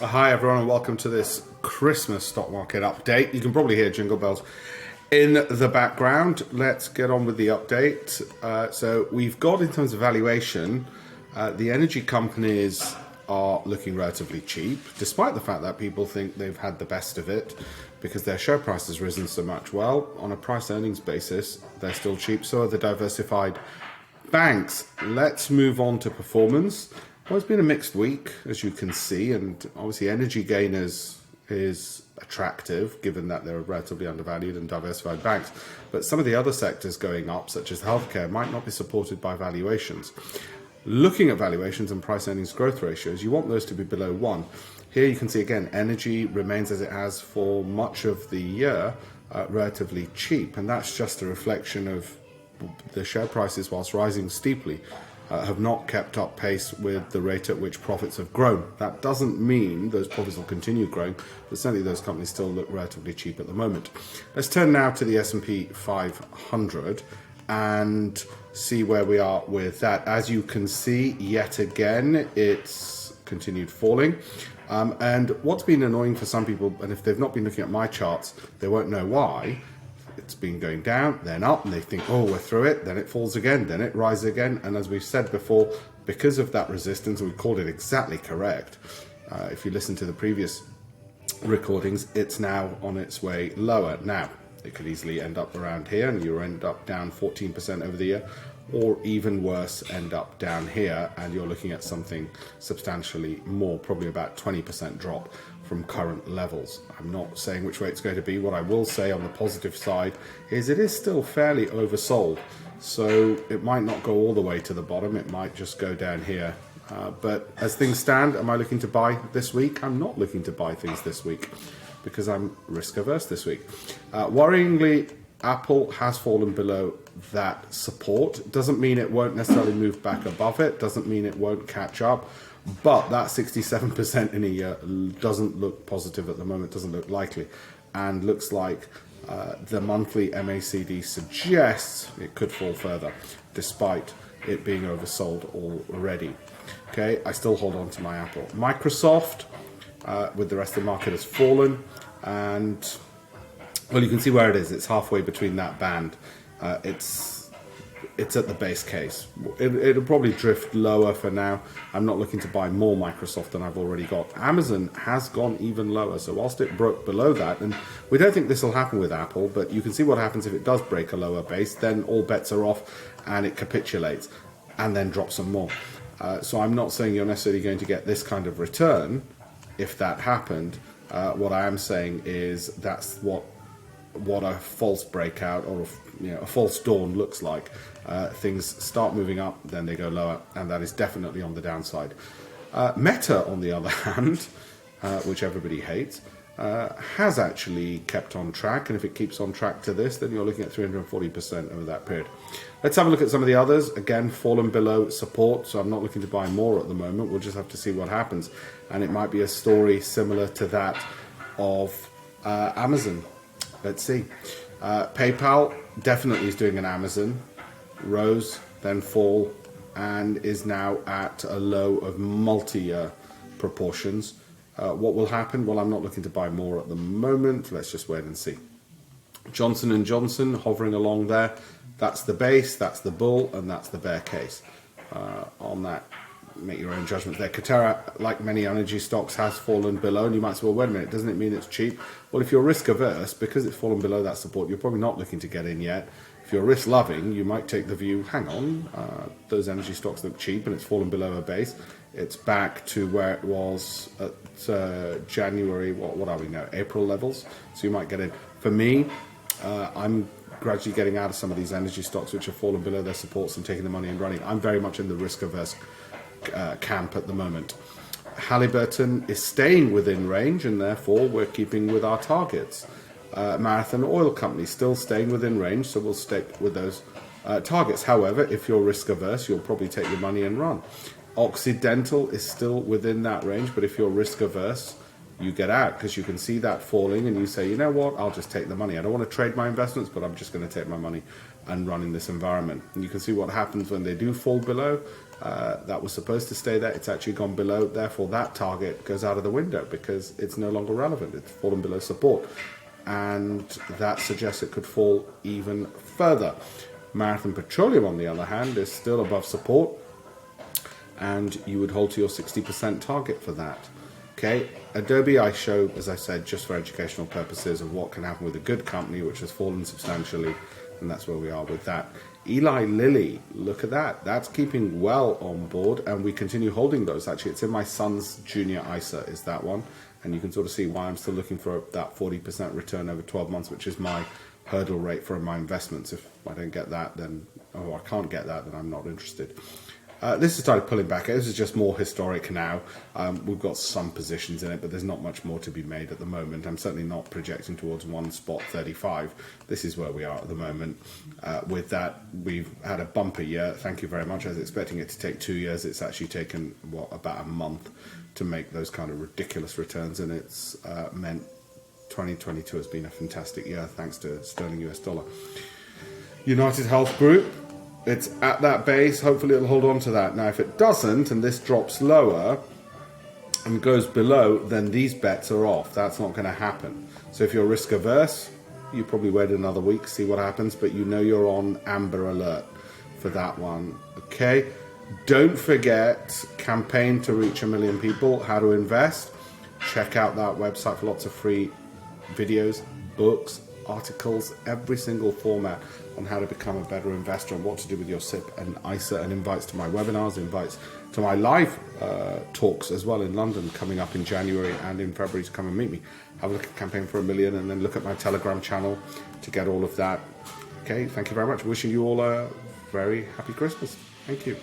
Hi everyone and welcome to this Christmas stock market update. You can probably hear jingle bells in the background. Let's get on with the update. So we've got, in terms of valuation, the energy companies are looking relatively cheap, despite the fact that people think they've had the best of it because their share price has risen so much. Well, on a price earnings basis, they're still cheap. So are the diversified banks. Let's move on to performance. Well, it's been a mixed week, as you can see, and obviously energy gainers is attractive, given that they're relatively undervalued and diversified banks. But some of the other sectors going up, such as healthcare, might not be supported by valuations. Looking at valuations and price earnings growth ratios, you want those to be below 1. Here you can see, again, energy remains as it has for much of the year, relatively cheap. And that's just a reflection of the share prices, whilst rising steeply, have not kept up pace with the rate at which profits have grown. That doesn't mean those profits will continue growing, but certainly those companies still look relatively cheap at the moment. Let's turn now to the S&P 500 and see where we are with that. As you can see, yet again, it's continued falling. And what's been annoying for some people, and if they've not been looking at my charts, they won't know why. It's been going down, then up, and they think, oh, we're through it, then it falls again, then it rises again. And as we've said before, because of that resistance, and we called it exactly correct, if you listen to the previous recordings, it's now on its way lower. Now, it could easily end up around here, and you end up down 14% over the year, or even worse, end up down here, and you're looking at something substantially more, probably about 20% drop from current levels. I'm not saying which way it's going to be. What I will say on the positive side is it is still fairly oversold. So it might not go all the way to the bottom. It might just go down here. But as things stand, am I looking to buy this week? I'm not looking to buy things this week because I'm risk averse this week. Worryingly, Apple has fallen below that support. Doesn't mean it won't necessarily move back above it. Doesn't mean it won't catch up. But that 67% in a year doesn't look positive at the moment, doesn't look likely, and looks like the monthly MACD suggests it could fall further, despite it being oversold already. Okay, I still hold on to my Apple. Microsoft, with the rest of the market, has fallen, and well, you can see where it is. It's halfway between that band. It's at the base case. It'll probably drift lower for now. I'm not looking to buy more Microsoft than I've already got. Amazon has gone even lower, so whilst it broke below that, and we don't think this will happen with Apple, but you can see what happens if it does break a lower base, then all bets are off and it capitulates and then drops some more. So I'm not saying you're necessarily going to get this kind of return if that happened. What I am saying is that's what a false breakout or a false dawn looks like. Things start moving up, then they go lower, and that is definitely on the downside. Meta, on the other hand, which everybody hates, has actually kept on track, and if it keeps on track to this, then you're looking at 340% over that period. Let's have a look at some of the others. Again, fallen below support, so I'm not looking to buy more at the moment. We'll just have to see what happens, and it might be a story similar to that of Amazon. Let's see. PayPal definitely is doing an Amazon. Rose, then fall, and is now at a low of multi-year proportions. What will happen? Well, I'm not looking to buy more at the moment. Let's just wait and see. Johnson & Johnson hovering along there. That's the base, that's the bull, and that's the bear case. On that, make your own judgment there. Katera, like many energy stocks, has fallen below, and you might say, well, wait a minute, doesn't it mean it's cheap? Well, if you're risk averse, because it's fallen below that support, you're probably not looking to get in yet. If you're risk loving, you might take the view, hang on, those energy stocks look cheap and it's fallen below a base. It's back to where it was at January, what are we now, April levels, so you might get in. For me, I'm gradually getting out of some of these energy stocks which have fallen below their supports and taking the money and running. I'm very much in the risk averse camp at the moment. Halliburton is staying within range, and therefore we're keeping with our targets. Marathon Oil Company still staying within range, so we'll stick with those targets. However, if you're risk averse, you'll probably take your money and run. Occidental is still within that range, but if you're risk averse, you get out, because you can see that falling and you say, you know what, I'll just take the money. I don't want to trade my investments, but I'm just going to take my money and run in this environment. And you can see what happens when they do fall below. That was supposed to stay there. It's actually gone below. Therefore, that target goes out of the window because it's no longer relevant. It's fallen below support. And that suggests it could fall even further. Marathon Petroleum, on the other hand, is still above support. And you would hold to your 60% target for that. Okay, Adobe I show, as I said, just for educational purposes of what can happen with a good company, which has fallen substantially. And that's where we are with that. Eli Lilly, look at that. That's keeping well on board, and we continue holding those. Actually, it's in my son's junior ISA, is that one. And you can sort of see why I'm still looking for that 40% return over 12 months, which is my hurdle rate for my investments. If I don't get that, then, or I can't get that, then I'm not interested. This has started pulling back. This is just more historic now. We've got some positions in it, but there's not much more to be made at the moment. I'm certainly not projecting towards one spot 35. This is where we are at the moment. With that, we've had a bumper year. Thank you very much. I was expecting it to take 2 years. It's actually taken, about a month to make those kind of ridiculous returns, and it's meant 2022 has been a fantastic year thanks to sterling US dollar. United Health Group. It's at that base. Hopefully it'll hold on to that. Now, if it doesn't, and this drops lower and goes below, then these bets are off. That's not going to happen. So if you're risk averse, you probably wait another week, see what happens, but you know you're on amber alert for that one. Okay? Don't forget, campaign to reach 1 million people, how to invest. Check out that website for lots of free videos, books, articles, every single format on how to become a better investor and what to do with your SIP and ISA, and invites to my webinars, invites to my live talks as well in London coming up in January and in February to come and meet me. Have a look at Campaign for 1 Million, and then look at my Telegram channel to get all of that. Okay, thank you very much. Wishing you all a very happy Christmas. Thank you.